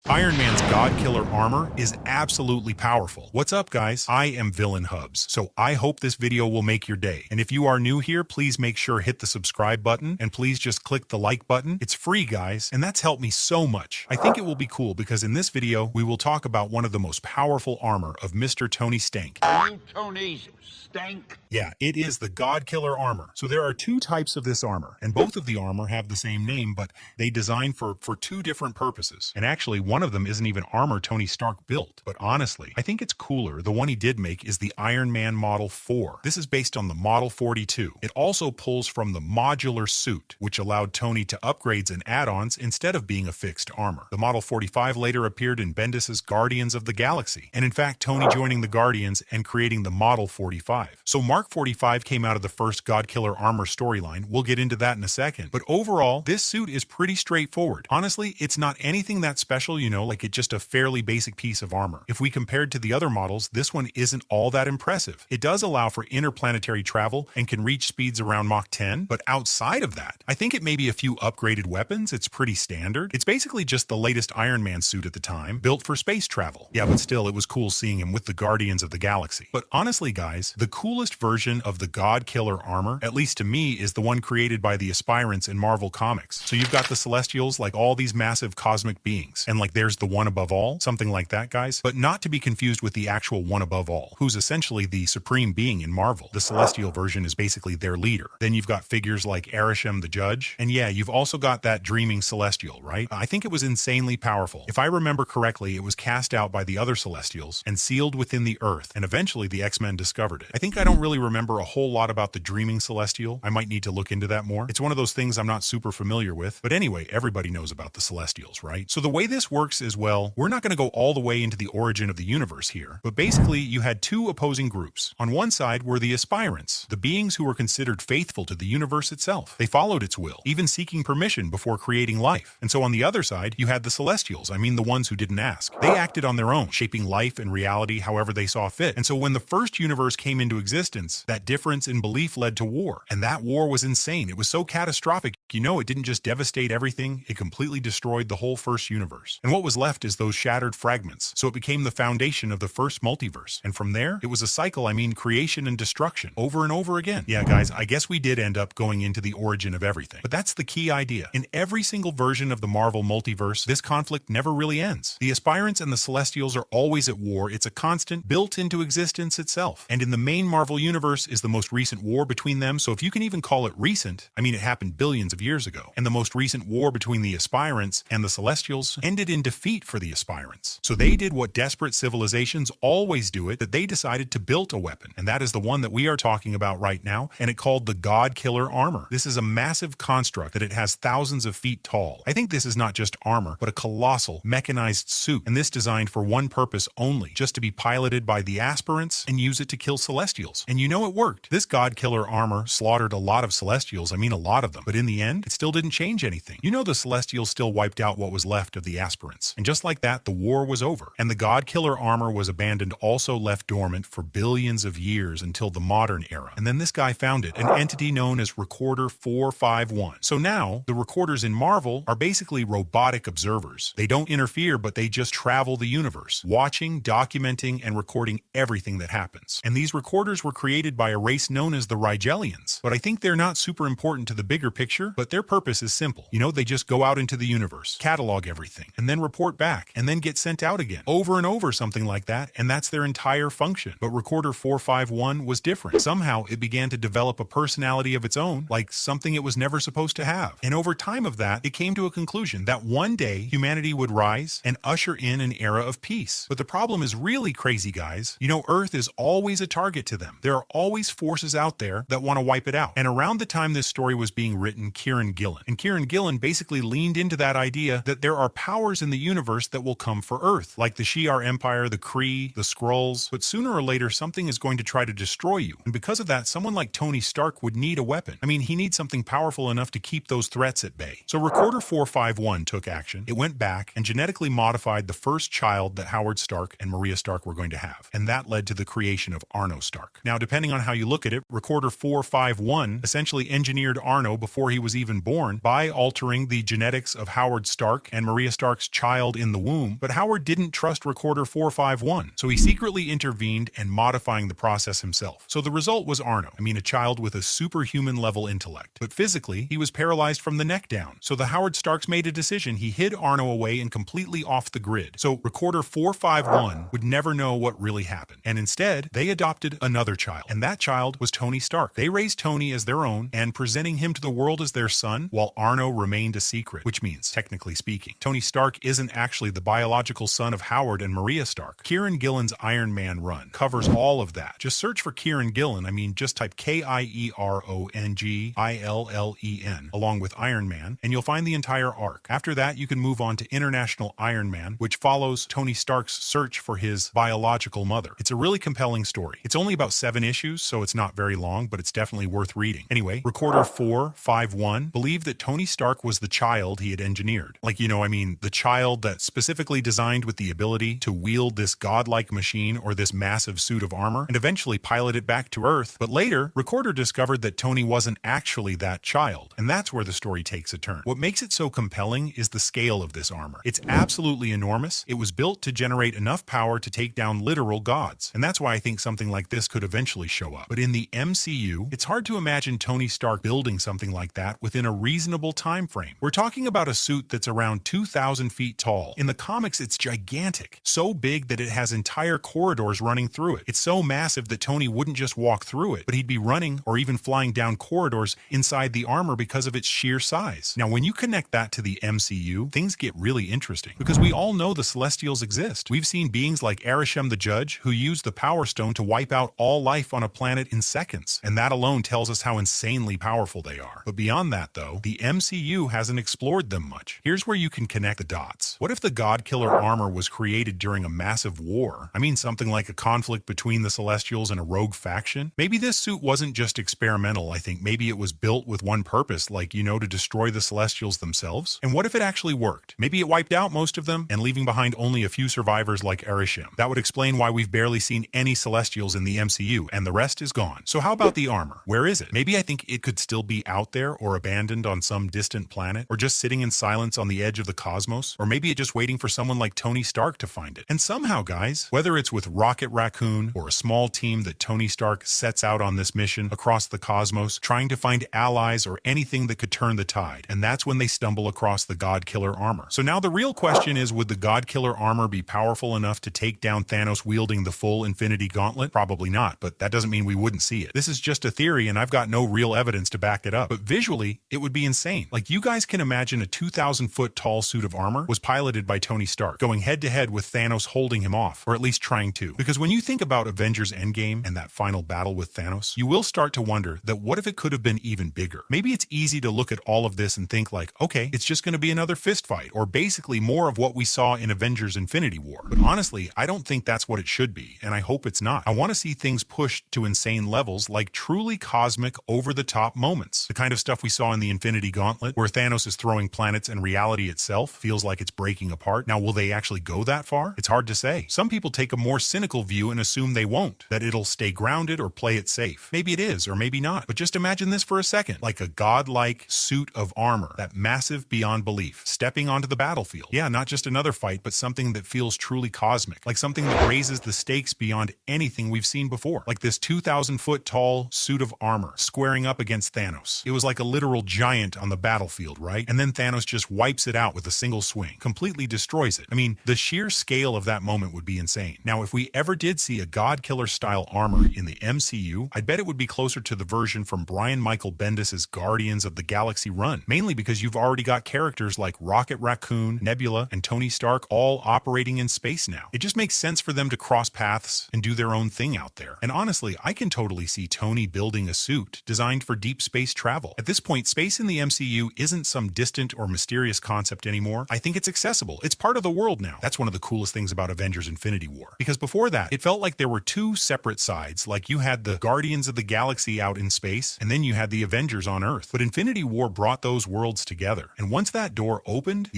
Iron Man's Godkiller armor is absolutely powerful. What's up, guys? I am Villain Hubs, so I hope this video will make your day. And if you are new here, please make sure hit the subscribe button, and please just click the like button. It's free, guys, and that's helped me so much. I think it will be cool because in this video, we will talk about one of the most powerful armor of Mr. Tony Stank. Are you Tony Stank? Yeah, it is the Godkiller armor. So there are two types of this armor, and both of the armor have the same name, but they design for two different purposes. And actually, one of them isn't even armor Tony Stark built. But honestly, I think it's cooler. The one he did make is the Iron Man Model 4. This is based on the Model 42. It also pulls from the modular suit, which allowed Tony to upgrades and add-ons instead of being a fixed armor. The Model 45 later appeared in Bendis's Guardians of the Galaxy, and in fact, Tony joining the Guardians and creating the Model 45. So Mark 45 came out of the first Godkiller armor storyline. We'll get into that in a second. But overall, this suit is pretty straightforward. Honestly, it's not anything that special, like it's just a fairly basic piece of armor. If we compared to the other models, this one isn't all that impressive. It does allow for interplanetary travel and can reach speeds around Mach 10, but outside of that, I think it may be a few upgraded weapons. It's pretty standard. It's basically just the latest Iron Man suit at the time, built for space travel. Yeah, but still, it was cool seeing him with the Guardians of the Galaxy. But honestly, guys, the coolest version of the Godkiller armor, at least to me, is the one created by the Aspirants in Marvel Comics. So you've got the Celestials, like all these massive cosmic beings, and like there's the one above all, something like that, guys, but not to be confused with the actual one above all, who's essentially the supreme being in Marvel. The Celestial version is basically their leader. Then you've got figures like Arishem the Judge, and yeah, you've also got that dreaming Celestial, right? I think it was insanely powerful. If I remember correctly, it was cast out by the other Celestials and sealed within the Earth, and eventually the X-Men discovered it. I think I don't really remember a whole lot about the dreaming Celestial. I might need to look into that more. It's one of those things I'm not super familiar with, but anyway, everybody knows about the Celestials, right? So the way this works is, well, we're not going to go all the way into the origin of the universe here, but basically you had two opposing groups. On one side were the Aspirants, the beings who were considered faithful to the universe itself. They followed its will, even seeking permission before creating life. And so on the other side, you had the Celestials, I mean the ones who didn't ask. They acted on their own, shaping life and reality however they saw fit. And so when the first universe came into existence, that difference in belief led to war. And that war was insane. It was so catastrophic, it didn't just devastate everything, it completely destroyed the whole first universe. And what was left is those shattered fragments. So it became the foundation of the first multiverse. And from there, it was a cycle, creation and destruction, over and over again. Yeah, guys, I guess we did end up going into the origin of everything. But that's the key idea. In every single version of the Marvel multiverse, this conflict never really ends. The Aspirants and the Celestials are always at war. It's a constant built into existence itself. And in the main Marvel universe is the most recent war between them. So if you can even call it recent, it happened billions of years ago. And the most recent war between the Aspirants and the Celestials ended in defeat for the Aspirants. So they did what desperate civilizations always do that they decided to build a weapon. And that is the one that we are talking about right now, and it called the Godkiller armor. This is a massive construct that it has thousands of feet tall. I think this is not just armor, but a colossal mechanized suit, and this designed for one purpose only, just to be piloted by the Aspirants and use it to kill Celestials. And it worked. This Godkiller armor slaughtered a lot of Celestials, a lot of them, but in the end, it still didn't change anything. The Celestials still wiped out what was left of the Aspirants. And just like that, the war was over. And the Godkiller armor was abandoned, also left dormant for billions of years until the modern era. And then this guy found it, an entity known as Recorder 451. So now, the recorders in Marvel are basically robotic observers. They don't interfere, but they just travel the universe, watching, documenting, and recording everything that happens. And these recorders were created by a race known as the Rigelians. But I think they're not super important to the bigger picture, but their purpose is simple. They just go out into the universe, catalog everything, and then report back, and then get sent out again, over and over, something like that, and that's their entire function. But Recorder 451 was different. Somehow, it began to develop a personality of its own, like something it was never supposed to have. And over time of that, it came to a conclusion that one day, humanity would rise and usher in an era of peace. But the problem is really crazy, guys. Earth is always a target to them. There are always forces out there that want to wipe it out. And around the time this story was being written, Kieran Gillen basically leaned into that idea that there are powers in the universe that will come for Earth, like the Shi'ar Empire, the Kree, the Skrulls, but sooner or later something is going to try to destroy you. And because of that, someone like Tony Stark would need a weapon. He needs something powerful enough to keep those threats at bay. So Recorder 451 took action. It went back and genetically modified the first child that Howard Stark and Maria Stark were going to have. And that led to the creation of Arno Stark. Now, depending on how you look at it, Recorder 451 essentially engineered Arno before he was even born by altering the genetics of Howard Stark and Maria Stark's child in the womb, but Howard didn't trust Recorder 451, so he secretly intervened and modifying the process himself. So the result was Arno. A child with a superhuman-level intellect. But physically, he was paralyzed from the neck down. So the Howard Starks made a decision. He hid Arno away and completely off the grid. So Recorder 451 would never know what really happened. And instead, they adopted another child. And that child was Tony Stark. They raised Tony as their own and presenting him to the world as their son, while Arno remained a secret, which means, technically speaking, Tony Stark isn't actually the biological son of Howard and Maria Stark. Kieran Gillen's Iron Man run covers all of that. Just search for Kieran Gillen. Just type KIERONGILLEN along with Iron Man, and you'll find the entire arc. After that, you can move on to International Iron Man, which follows Tony Stark's search for his biological mother. It's a really compelling story. It's only about 7 issues, so it's not very long, but it's definitely worth reading. Anyway, Recorder 451 believed that Tony Stark was the child he had engineered. The child that specifically designed with the ability to wield this godlike machine or this massive suit of armor and eventually pilot it back to Earth. But later, Recorder discovered that Tony wasn't actually that child, and that's where the story takes a turn. What makes it so compelling is the scale of this armor. It's absolutely enormous. It was built to generate enough power to take down literal gods, and that's why I think something like this could eventually show up. But in the MCU, it's hard to imagine Tony Stark building something like that within a reasonable time frame. We're talking about a suit that's around 2,000 feet tall. In the comics, it's gigantic, so big that it has entire corridors running through it. It's so massive that Tony wouldn't just walk through it, but he'd be running or even flying down corridors inside the armor because of its sheer size. Now, when you connect that to the MCU, things get really interesting because we all know the Celestials exist. We've seen beings like Arishem the Judge who used the Power Stone to wipe out all life on a planet in seconds, and that alone tells us how insanely powerful they are. But beyond that, though, the MCU hasn't explored them much. Here's where you can connect the dots. What if the Godkiller armor was created during a massive war? Something like a conflict between the Celestials and a rogue faction? Maybe this suit wasn't just experimental. I think maybe it was built with one purpose, to destroy the Celestials themselves. And what if it actually worked? Maybe it wiped out most of them and leaving behind only a few survivors like Arishem. That would explain why we've barely seen any Celestials in the MCU and the rest is gone. So how about the armor? Where is it? Maybe I think it could still be out there or abandoned on some distant planet or just sitting in silence on the edge of the cosmos, or maybe it's just waiting for someone like Tony Stark to find it. And somehow, guys, whether it's with Rocket Raccoon or a small team that Tony Stark sets out on this mission across the cosmos, trying to find allies or anything that could turn the tide, and that's when they stumble across the Godkiller armor. So now the real question is, would the Godkiller armor be powerful enough to take down Thanos wielding the full Infinity Gauntlet? Probably not, but that doesn't mean we wouldn't see it. This is just a theory, and I've got no real evidence to back it up. But visually, it would be insane. You guys can imagine a 2,000-foot tall suit of armor was piloted by Tony Stark, going head-to-head with Thanos holding him off, or at least trying to. Because when you think about Avengers Endgame and that final battle with Thanos, you will start to wonder that what if it could have been even bigger? Maybe it's easy to look at all of this and think okay, it's just going to be another fist fight, or basically more of what we saw in Avengers Infinity War. But honestly, I don't think that's what it should be, and I hope it's not. I want to see things pushed to insane levels, like truly cosmic, over-the-top moments. The kind of stuff we saw in the Infinity Gauntlet, where Thanos is throwing planets and reality itself feels like it's breaking apart. Now, will they actually go that far? It's hard to say. Some people take a more cynical view and assume they won't, that it'll stay grounded or play it safe. Maybe it is, or maybe not. But just imagine this for a second, like a godlike suit of armor, that massive beyond belief, stepping onto the battlefield. Yeah, not just another fight, but something that feels truly cosmic, like something that raises the stakes beyond anything we've seen before, like this 2,000-foot tall suit of armor squaring up against Thanos. It was like a literal giant on the battlefield, right? And then Thanos just wipes it out with a single swing, completely destroys it. The sheer scale of that moment would be insane. Now, if we ever did see a Godkiller style armor in the MCU, I'd bet it would be closer to the version from Brian Michael Bendis's Guardians of the Galaxy run, mainly because you've already got characters like Rocket Raccoon, Nebula, and Tony Stark all operating in space now. It just makes sense for them to cross paths and do their own thing out there. And honestly, I can totally see Tony building a suit designed for deep space travel. At this point, space in the MCU isn't some distant or mysterious concept anymore. I think it's accessible. It's part of the world now. That's one of the coolest things about Avengers Infinity War. Because before that, it felt like there were two separate sides. Like you had the Guardians of the Galaxy out in space, and then you had the Avengers on Earth. But Infinity War brought those worlds together. And once that door opened,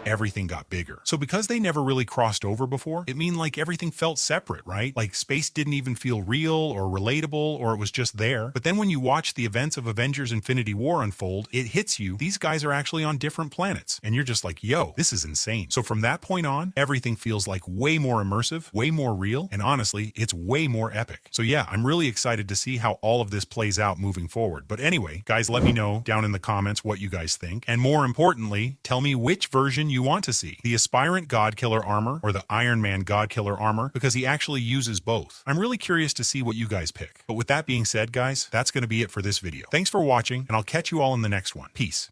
everything got bigger. So because they never really crossed over before, it means everything felt separate, right? Like space didn't even feel real or relatable, or it was just there. But then when you watch the events of Avengers Infinity War unfold, it hits you. These guys are actually on different planets. And you're just like, yo, This is insane. So from that point on, everything feels like way more immersive, way more real, and honestly, it's way more epic. So yeah, I'm really excited to see how all of this plays out moving forward. But anyway, guys, let me know down in the comments what you guys think. And more importantly, tell me which version you want to see. The Aspirant Godkiller armor or the Iron Man Godkiller armor, because he actually uses both. I'm really curious to see what you guys pick. But with that being said, guys, that's going to be it for this video. Thanks for watching, and I'll catch you all in the next one. Peace.